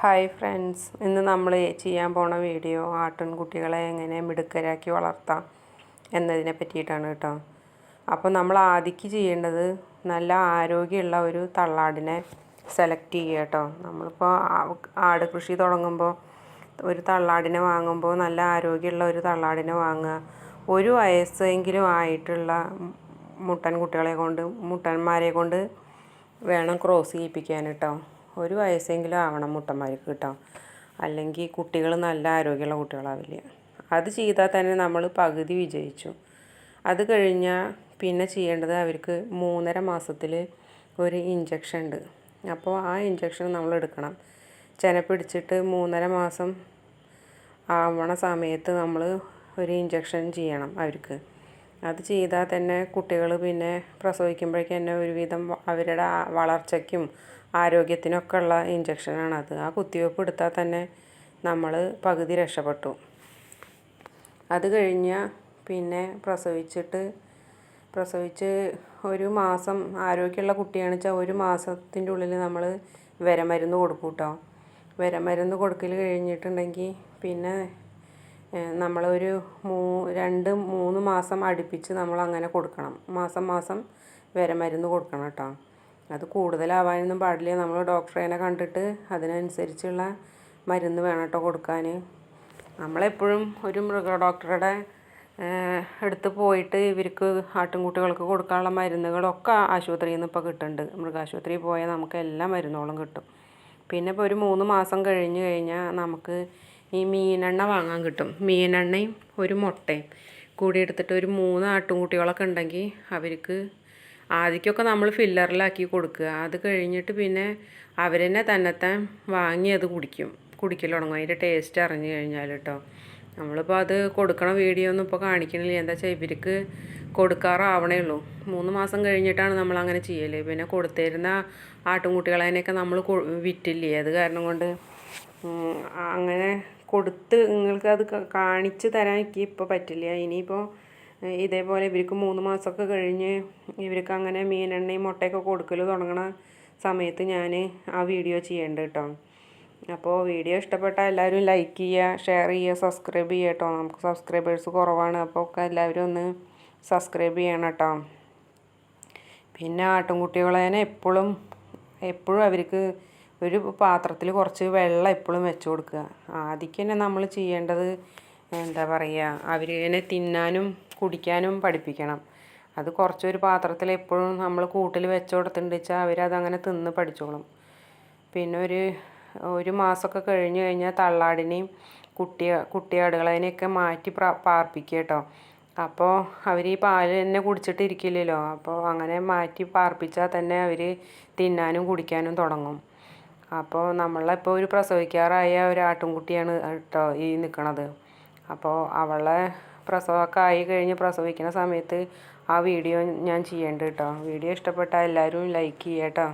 Hi friends, ഇന്ന് നമ്മൾ ചെയ്യാൻ പോണ വീഡിയോ ആട്ടിൻകുട്ടികളെ എങ്ങനെ മിടുക്കരാക്കി വളർത്താം എന്നതിനെ പറ്റിയിട്ടാണ് കേട്ടോ. അപ്പോൾ നമ്മൾ ആദ്യം ചെയ്യേണ്ടത് നല്ല ആരോഗ്യമുള്ള ഒരു തള്ളാടിനെ സെലക്ട് ചെയ്യുക കേട്ടോ. നമ്മളിപ്പോൾ ആട് കൃഷി തുടങ്ങുമ്പോൾ ഒരു തള്ളാടിനെ വാങ്ങുമ്പോൾ നല്ല ആരോഗ്യമുള്ള ഒരു തള്ളാടിനെ വാങ്ങുക. ഒരു വയസ്സെങ്കിലും ആയിട്ടുള്ള മുട്ടന്മാരെ കൊണ്ട് വേണം ക്രോസ് ചെയ്യിപ്പിക്കാൻ കേട്ടോ. ഒരു വയസ്സെങ്കിലും ആവണം മുട്ടന്മാർക്ക് കേട്ടോ, അല്ലെങ്കിൽ കുട്ടികൾ നല്ല ആരോഗ്യമുള്ള കുട്ടികളാവില്ല. അത് ചെയ്താൽ തന്നെ നമ്മൾ പകുതി വിജയിച്ചു. അത് കഴിഞ്ഞാൽ പിന്നെ ചെയ്യേണ്ടത് അവർക്ക് 3.5 മാസത്തിൽ ഒരു ഇഞ്ചക്ഷൻ ഉണ്ട്. അപ്പോൾ ആ ഇഞ്ചക്ഷൻ നമ്മൾ എടുക്കണം. ചെന പിടിച്ചിട്ട് 3.5 മാസം ആവണ സമയത്ത് നമ്മൾ ഒരു ഇഞ്ചക്ഷൻ ചെയ്യണം അവർക്ക്. അത് ചെയ്താൽ തന്നെ കുട്ടികൾ പിന്നെ പ്രസവിക്കുമ്പോഴേക്കും തന്നെ ഒരുവിധം അവരുടെ വളർച്ചയ്ക്കും ആരോഗ്യത്തിനൊക്കെ ഉള്ള ഇഞ്ചക്ഷനാണത്. ആ കുത്തിവെപ്പ് എടുത്താൽ തന്നെ നമ്മൾ പകുതി രക്ഷപ്പെട്ടു. അത് കഴിഞ്ഞാൽ പിന്നെ പ്രസവിച്ച് ഒരു മാസം ആരോഗ്യമുള്ള കുട്ടിയാണെന്ന് വെച്ചാൽ ഒരു മാസത്തിൻ്റെ ഉള്ളിൽ നമ്മൾ വിരമരുന്ന് കൊടുക്കും കേട്ടോ. വിരമരുന്ന് കൊടുക്കൽ കഴിഞ്ഞിട്ടുണ്ടെങ്കിൽ പിന്നെ നമ്മളൊരു 2-3 മാസം അടുപ്പിച്ച് നമ്മൾ അങ്ങനെ കൊടുക്കണം. മാസം വിരമരുന്ന് കൊടുക്കണം കേട്ടോ. അത് കൂടുതലാവാനൊന്നും പാടില്ല. നമ്മൾ ഡോക്ടറെ കണ്ടിട്ട് അതിനനുസരിച്ചുള്ള മരുന്ന് വേണം കേട്ടോ കൊടുക്കാൻ. നമ്മളെപ്പോഴും ഒരു മൃഗ ഡോക്ടറുടെ അടുത്ത് പോയിട്ട് ഇവർക്ക് ആട്ടിൻകുട്ടികൾക്ക് കൊടുക്കാനുള്ള മരുന്നുകളൊക്കെ ആശുപത്രിയിൽ നിന്ന് ഇപ്പോൾ കിട്ടുന്നുണ്ട്. മൃഗാശുപത്രിയിൽ പോയാൽ നമുക്ക് എല്ലാ മരുന്നുകളും കിട്ടും. പിന്നെ ഇപ്പോൾ ഒരു 3 മാസം കഴിഞ്ഞ് കഴിഞ്ഞാൽ നമുക്ക് ഈ മീനെണ്ണ വാങ്ങാൻ കിട്ടും. മീനെണ്ണയും ഒരു മുട്ടയും കൂടി എടുത്തിട്ട് ഒരു 3 ആട്ടിൻകുട്ടികളൊക്കെ ഉണ്ടെങ്കിൽ അവർക്ക് ആദ്യമൊക്കെ നമ്മൾ ഫില്ലറിലാക്കി കൊടുക്കുക. അത് കഴിഞ്ഞിട്ട് പിന്നെ അവർ തന്നെത്താൻ വാങ്ങി അത് കുടിക്കൽ തുടങ്ങും. അതിൻ്റെ ടേസ്റ്റ് അറിഞ്ഞു കഴിഞ്ഞാൽ കേട്ടോ. നമ്മളിപ്പോൾ അത് കൊടുക്കണ വീഡിയോ ഒന്നും ഇപ്പോൾ കാണിക്കണില്ല. എന്താ വെച്ചാൽ ഇവർക്ക് കൊടുക്കാറാവണേ ഉള്ളൂ. 3 മാസം കഴിഞ്ഞിട്ടാണ് നമ്മളങ്ങനെ ചെയ്യൽ. പിന്നെ കൊടുത്തിരുന്ന ആട്ടിൻകുട്ടികളതിനെയൊക്കെ നമ്മൾ വിറ്റില്ലേ. അത് കാരണം കൊണ്ട് അങ്ങനെ കൊടുത്ത് നിങ്ങൾക്ക് അത് കാണിച്ച് തരാൻ എനിക്ക് ഇപ്പോൾ പറ്റില്ല. ഇനിയിപ്പോൾ ഇതേപോലെ ഇവർക്ക് 3 മാസമൊക്കെ കഴിഞ്ഞ് ഇവർക്ക് അങ്ങനെ മീനെണ്ണയും മുട്ടയൊക്കെ കൊടുക്കൽ തുടങ്ങണ സമയത്ത് ഞാൻ ആ വീഡിയോ ചെയ്യേണ്ടത് കേട്ടോ. അപ്പോൾ വീഡിയോ ഇഷ്ടപ്പെട്ടാൽ എല്ലാവരും ലൈക്ക് ചെയ്യുക, ഷെയർ ചെയ്യുക, സബ്സ്ക്രൈബ് ചെയ്യുക കേട്ടോ. നമുക്ക് സബ്സ്ക്രൈബേഴ്സ് കുറവാണ്. അപ്പോൾ ഒക്കെ എല്ലാവരും ഒന്ന് സബ്സ്ക്രൈബ് ചെയ്യണം കേട്ടോ. പിന്നെ ആട്ടിൻകുട്ടികളെ എപ്പോഴും അവർക്ക് ഒരു പാത്രത്തിൽ കുറച്ച് വെള്ളം എപ്പോഴും വെച്ച് കൊടുക്കുക. ആദ്യം തന്നെ നമ്മൾ ചെയ്യേണ്ടത് എന്താ പറയുക, അവരെ തിന്നാനും കുടിക്കാനും പഠിപ്പിക്കണം. അത് കുറച്ചൊരു പാത്രത്തിൽ എപ്പോഴും നമ്മൾ കൂട്ടിൽ വെച്ച് കൊടുത്തിട്ടുണ്ട് വെച്ചാൽ അവരതങ്ങനെ തിന്ന് പഠിച്ചോളും. പിന്നെ ഒരു മാസമൊക്കെ കഴിഞ്ഞ് കഴിഞ്ഞാൽ തള്ളാടിനെയും കുട്ടിയാടുകളതിനെയൊക്കെ മാറ്റി പാർപ്പിക്കുക കേട്ടോ. അപ്പോൾ അവർ ഈ പാല് തന്നെ കുടിച്ചിട്ടിരിക്കില്ലല്ലോ. അപ്പോൾ അങ്ങനെ മാറ്റി പാർപ്പിച്ചാൽ തന്നെ അവർ തിന്നാനും കുടിക്കാനും തുടങ്ങും. അപ്പോൾ നമ്മളിപ്പോൾ ഒരു പ്രസവിക്കാറായ ഒരു ആട്ടിൻകുട്ടിയാണ് കേട്ടോ ഈ നിൽക്കണത്. അപ്പോൾ അവളെ പ്രസവമൊക്കെ ആയി കഴിഞ്ഞ് പ്രസവിക്കുന്ന സമയത്ത് ആ വീഡിയോ ഞാൻ ചെയ്യേണ്ടത് കേട്ടോ. വീഡിയോ ഇഷ്ടപ്പെട്ടാൽ എല്ലാവരും ലൈക്ക് ചെയ്യുക കേട്ടോ.